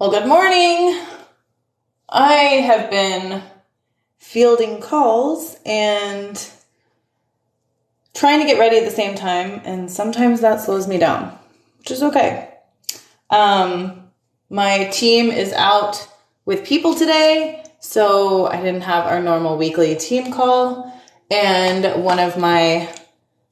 Well, good morning. I have been fielding calls and trying to get ready at the same time, and sometimes that slows me down, which is okay. My team is out with people today, so I didn't have our normal weekly team call, and one of my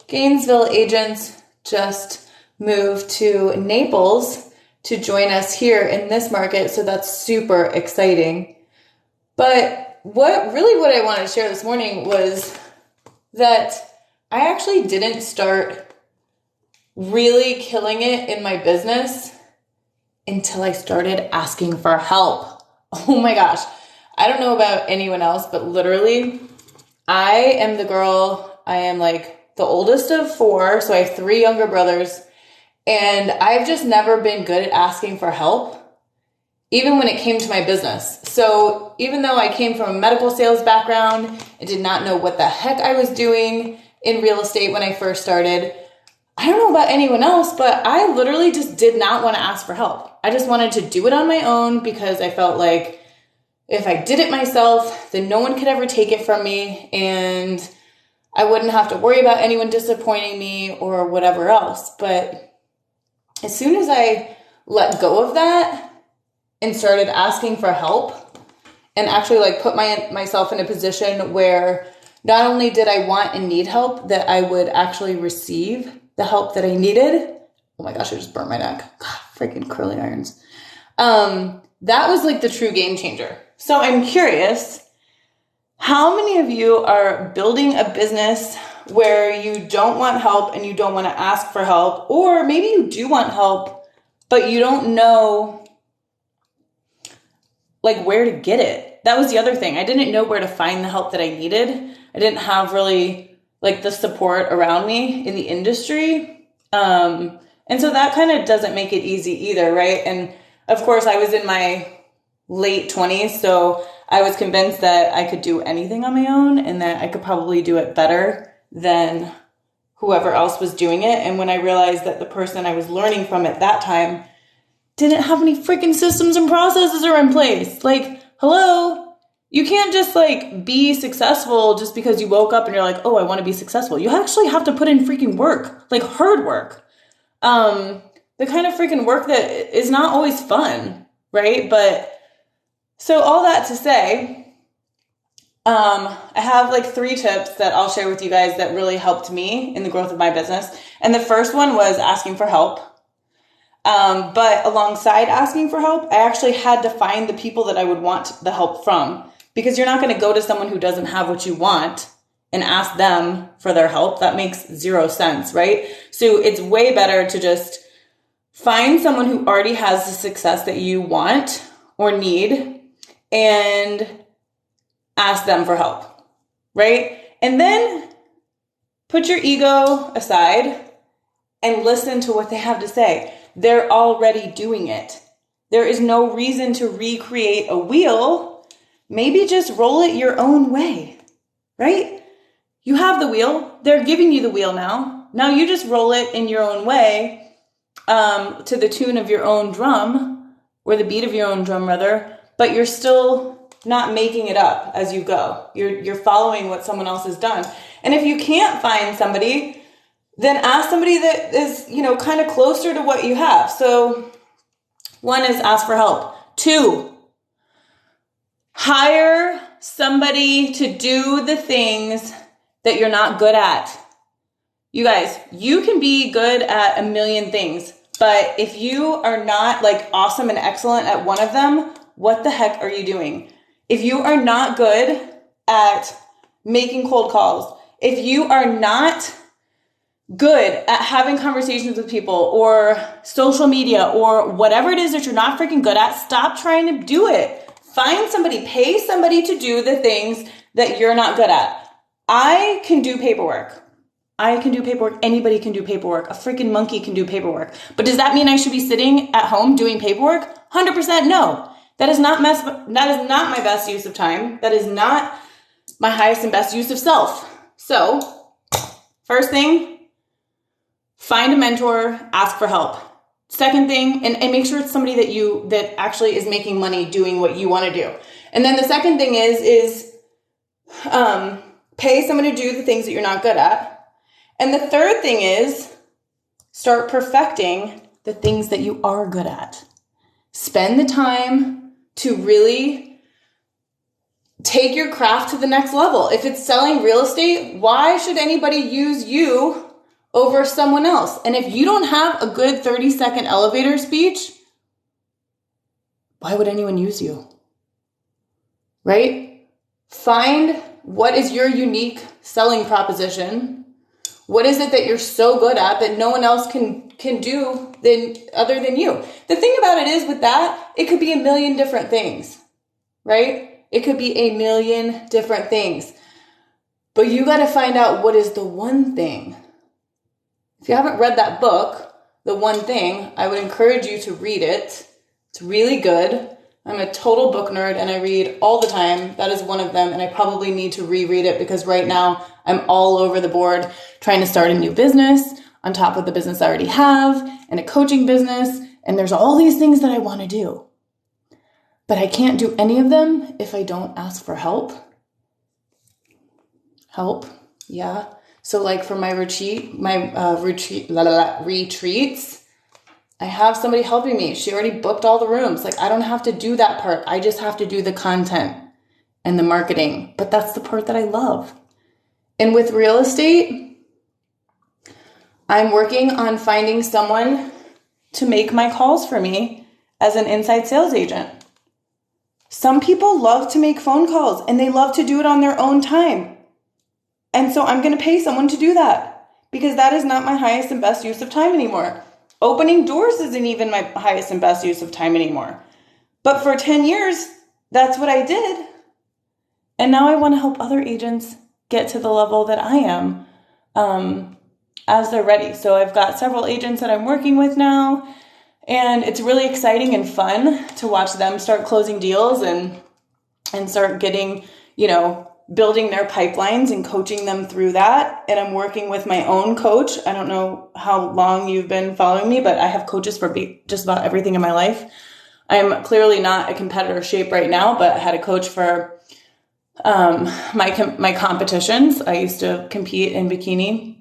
Gainesville agents just moved to Naples to join us here in this market, so that's super exciting. But what I wanted to share this morning was that I actually didn't start really killing it in my business until I started asking for help. Oh my gosh. I don't know about anyone else, but literally, I am the girl. I am like the oldest of four, so I have three younger brothers. And I've just never been good at asking for help, even when it came to my business. So even though I came from a medical sales background and did not know what the heck I was doing in real estate when I first started, I don't know about anyone else, but I literally just did not want to ask for help. I just wanted to do it on my own because I felt like if I did it myself, then no one could ever take it from me and I wouldn't have to worry about anyone disappointing me or whatever else. But as soon as I let go of that and started asking for help and actually put myself in a position where not only did I want and need help, that I would actually receive the help that I needed. Oh my gosh, I just burnt my neck. God, freaking curly irons. That was the true game changer. So I'm curious, how many of you are building a business where you don't want help and you don't want to ask for help, or maybe you do want help, but you don't know where to get it? That was the other thing. I didn't know where to find the help that I needed. I didn't have really the support around me in the industry. And so that kind of doesn't make it easy either, right? And of course I was in my late 20s, so I was convinced that I could do anything on my own and that I could probably do it better than whoever else was doing it. And when I realized that the person I was learning from at that time didn't have any freaking systems and processes are in place. Hello, you can't just be successful just because you woke up and you're oh, I want to be successful. You actually have to put in freaking work, hard work. The kind of freaking work that is not always fun, right? But so all that to say, I have 3 tips that I'll share with you guys that really helped me in the growth of my business. And the first one was asking for help. But alongside asking for help, I actually had to find the people that I would want the help from, because you're not going to go to someone who doesn't have what you want and ask them for their help. That makes 0 sense, right? So it's way better to just find someone who already has the success that you want or need and ask them for help, right? And then put your ego aside and listen to what they have to say. They're already doing it. There is no reason to recreate a wheel. Maybe just roll it your own way, right? You have the wheel. They're giving you the wheel now. Now you just roll it in your own way, to the tune of your own drum, or the beat of your own drum rather, but you're still not making it up as you go. You're following what someone else has done. And if you can't find somebody, then ask somebody that is, kind of closer to what you have. So 1 is ask for help. 2, hire somebody to do the things that you're not good at. You guys, you can be good at a million things, but if you are not awesome and excellent at one of them, what the heck are you doing? If you are not good at making cold calls, if you are not good at having conversations with people or social media or whatever it is that you're not freaking good at, stop trying to do it. Find somebody, pay somebody to do the things that you're not good at. I can do paperwork. Anybody can do paperwork. A freaking monkey can do paperwork. But does that mean I should be sitting at home doing paperwork? 100% no. That is not my best use of time. That is not my highest and best use of self. So, first thing, find a mentor, ask for help. Second thing, and make sure it's somebody that actually is making money doing what you want to do. And then the second thing is pay someone to do the things that you're not good at. And the third thing is start perfecting the things that you are good at. Spend the time to really take your craft to the next level. If it's selling real estate, why should anybody use you over someone else? And if you don't have a good 30-second elevator speech, why would anyone use you? Right? Find what is your unique selling proposition. What is it that you're so good at that no one else can do other than you? The thing about it is with that, it could be a million different things, right? It could be a million different things. But you got to find out what is the one thing. If you haven't read that book, The One Thing, I would encourage you to read it. It's really good. I'm a total book nerd and I read all the time. That is one of them. And I probably need to reread it because right now I'm all over the board trying to start a new business on top of the business I already have and a coaching business. And there's all these things that I want to do. But I can't do any of them if I don't ask for help. Help. Yeah. So like for my retreats, I have somebody helping me. She already booked all the rooms. Like I don't have to do that part. I just have to do the content and the marketing. But that's the part that I love. And with real estate, I'm working on finding someone to make my calls for me as an inside sales agent. Some people love to make phone calls and they love to do it on their own time. And so I'm going to pay someone to do that because that is not my highest and best use of time anymore. Opening doors isn't even my highest and best use of time anymore. But for 10 years, that's what I did. And now I want to help other agents get to the level that I am as they're ready. So I've got several agents that I'm working with now. And it's really exciting and fun to watch them start closing deals and start getting, building their pipelines and coaching them through that. And I'm working with my own coach. I don't know how long you've been following me, but I have coaches for just about everything in my life. I'm clearly not a competitor shape right now, but I had a coach for my competitions. I used to compete in bikini.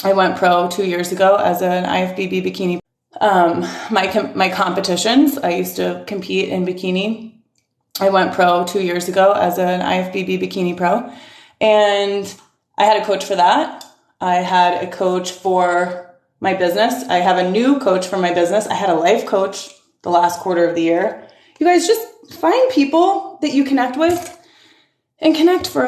I went pro 2 years ago as an IFBB bikini. My competitions. I used to compete in bikini. I went pro 2 years ago as an IFBB bikini pro, and I had a coach for that. I had a coach for my business. I have a new coach for my business. I had a life coach the last quarter of the year. You guys just find people that you connect with and connect for